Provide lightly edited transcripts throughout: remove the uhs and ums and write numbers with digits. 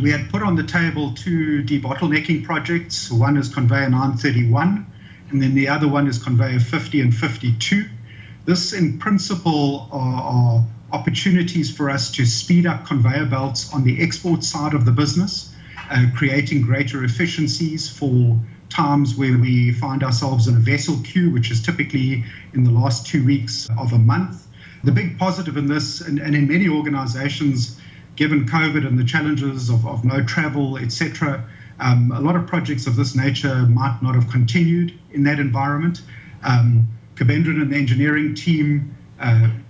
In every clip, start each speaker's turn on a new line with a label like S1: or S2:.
S1: We had put on the table 2 debottlenecking projects. One is Conveyor 931, and then the other one is Conveyor 50 and 52. This, in principle, are opportunities for us to speed up conveyor belts on the export side of the business, creating greater efficiencies for times where we find ourselves in a vessel queue, which is typically in the last 2 weeks of a month. The big positive in this, and in many organizations, given COVID and the challenges of no travel, etc., a lot of projects of this nature might not have continued in that environment. Conveyor and the engineering team,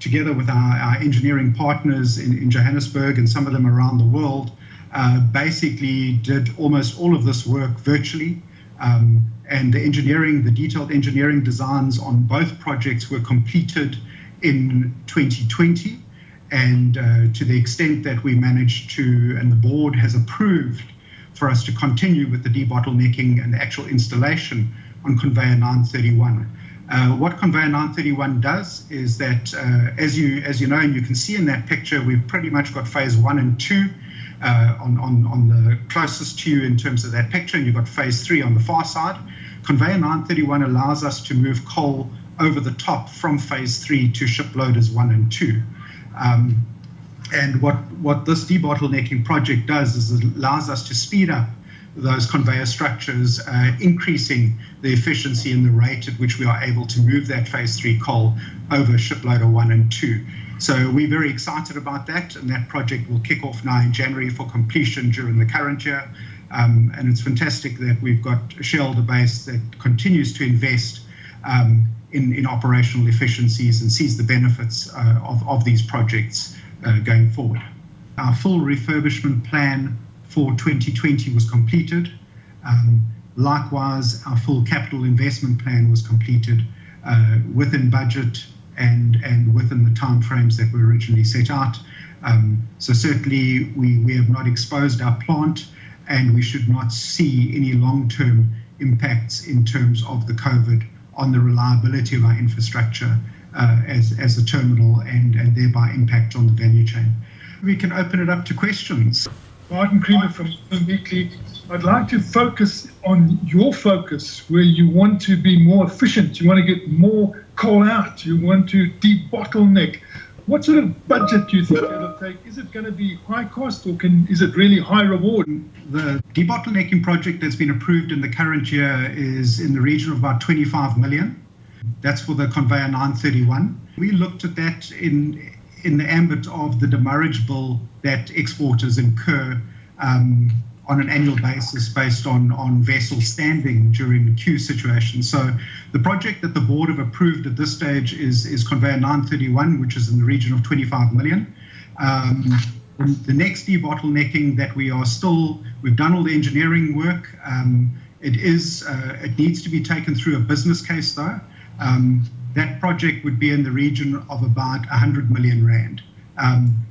S1: together with our engineering partners in Johannesburg and some of them around the world, basically did almost all of this work virtually. And the detailed engineering designs on both projects were completed in 2020. And to the extent that we managed to, and the board has approved for us to continue with the debottlenecking and the actual installation on Conveyor 931. What Conveyor 931 does is that, as you know, and you can see in that picture, we've pretty much got phase 1 and 2 on the closest to you in terms of that picture, and you've got phase 3 on the far side. Conveyor 931 allows us to move coal over the top from phase 3 to ship loaders 1 and 2. And what this debottlenecking project does is it allows us to speed up those conveyor structures, increasing the efficiency and the rate at which we are able to move that phase 3 coal over ship loader 1 and 2. So we're very excited about that, and that project will kick off now in January for completion during the current year. And it's fantastic that we've got a shareholder base that continues to invest in operational efficiencies and sees the benefits of these projects going forward. Our full refurbishment plan for 2020 was completed. Likewise, our full capital investment plan was completed within budget and within the timeframes that were originally set out. So certainly we have not exposed our plant, and we should not see any long-term impacts in terms of the COVID on the reliability of our infrastructure as a terminal and thereby impact on the value chain. We can open it up to questions.
S2: Martin Creamer from Weekly. I'd like to focus on your focus, where you want to be more efficient, you want to get more coal out, you want to debottleneck. What sort of budget do you think it'll take? Is it going to be high cost, or is it really high reward?
S1: The debottlenecking project that's been approved in the current year is in the region of about 25 million. That's for the Conveyor 931. We looked at that in the ambit of the demurrage bill that exporters incur on an annual basis based on vessels standing during queue situations. So the project that the board have approved at this stage is Conveyor 931, which is in the region of 25 million. The next debottlenecking that we've done all the engineering work. It needs to be taken through a business case though. That project would be in the region of about 100 million rand.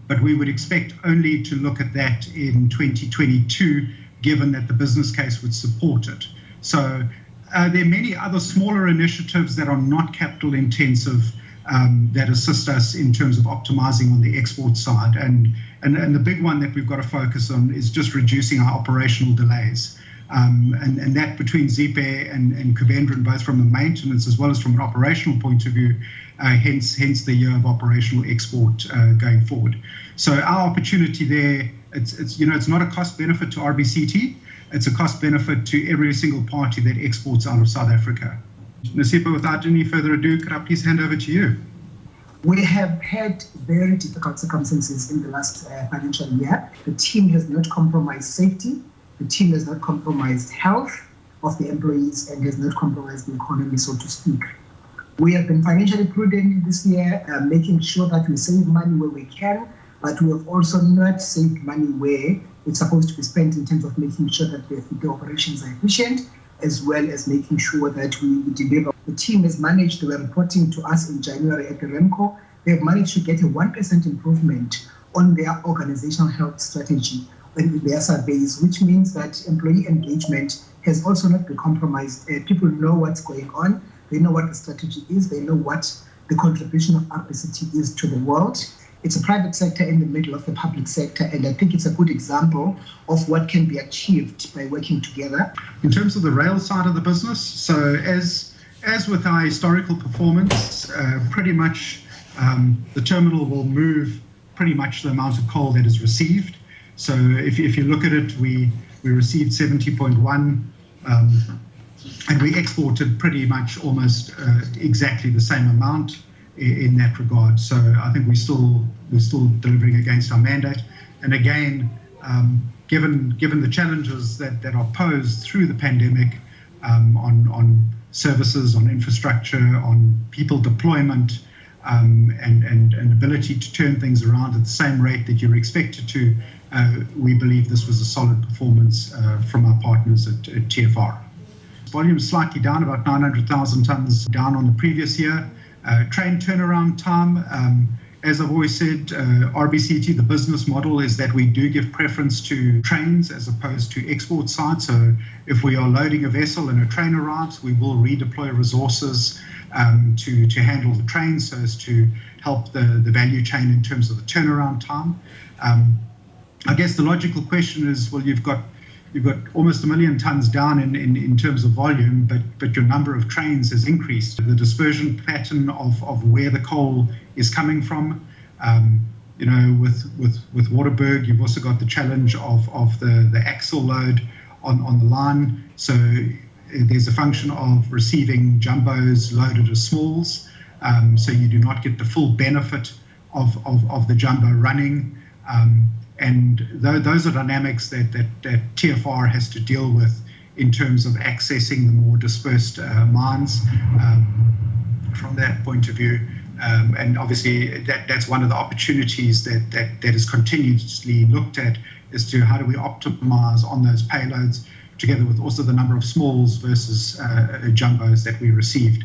S1: But we would expect only to look at that in 2022, given that the business case would support it. So there are many other smaller initiatives that are not capital intensive that assist us in terms of optimizing on the export side. And the big one that we've got to focus on is just reducing our operational delays. And that between Zipe and Conveyor, both from a maintenance as well as from an operational point of view, hence the year of operational export going forward. So our opportunity there, it's not a cost benefit to RBCT, it's a cost benefit to every single party that exports out of South Africa. Nasipa, without any further ado, could I please hand over to you?
S3: We have had very difficult circumstances in the last financial year. The team has not compromised safety. The team has not compromised health of the employees and has not compromised the economy, so to speak. We have been financially prudent this year, making sure that we save money where we can, but we have also not saved money where it's supposed to be spent in terms of making sure that the operations are efficient, as well as making sure that we deliver. The team has managed, they were reporting to us in January at the REMCO, they have managed to get a 1% improvement on their organizational health strategy in their surveys, which means that employee engagement has also not been compromised. People know what's going on, they know what the strategy is, they know what the contribution of RBCT is to the world, It's a private sector in the middle of the public sector, and I think it's a good example of what can be achieved by working together.
S1: In terms of the rail side of the business, so as with our historical performance, pretty much the terminal will move pretty much the amount of coal that is received. So if you look at it, we received 70.1, and we exported pretty much almost exactly the same amount in that regard. So I think we're still delivering against our mandate. And again, given the challenges that are posed through the pandemic on services, on infrastructure, on people deployment, and ability to turn things around at the same rate that you're expected to, we believe this was a solid performance from our partners at TFR. Volume slightly down, about 900,000 tonnes down on the previous year. Train turnaround time, as I've always said, RBCT, the business model is that we do give preference to trains as opposed to export sites. So if we are loading a vessel and a train arrives, we will redeploy resources to handle the train so as to help the value chain in terms of the turnaround time. I guess the logical question is, well, you've got almost 1 million tonnes down in terms of volume, but your number of trains has increased. The dispersion pattern of where the coal is coming from, with Waterberg, you've also got the challenge of the axle load on the line. So there's a function of receiving jumbos loaded as smalls, so you do not get the full benefit of the jumbo running. And those are dynamics that TFR has to deal with in terms of accessing the more dispersed mines from that point of view. And obviously that's one of the opportunities that is continuously looked at as to how do we optimize on those payloads, together with also the number of smalls versus jumbos that we received.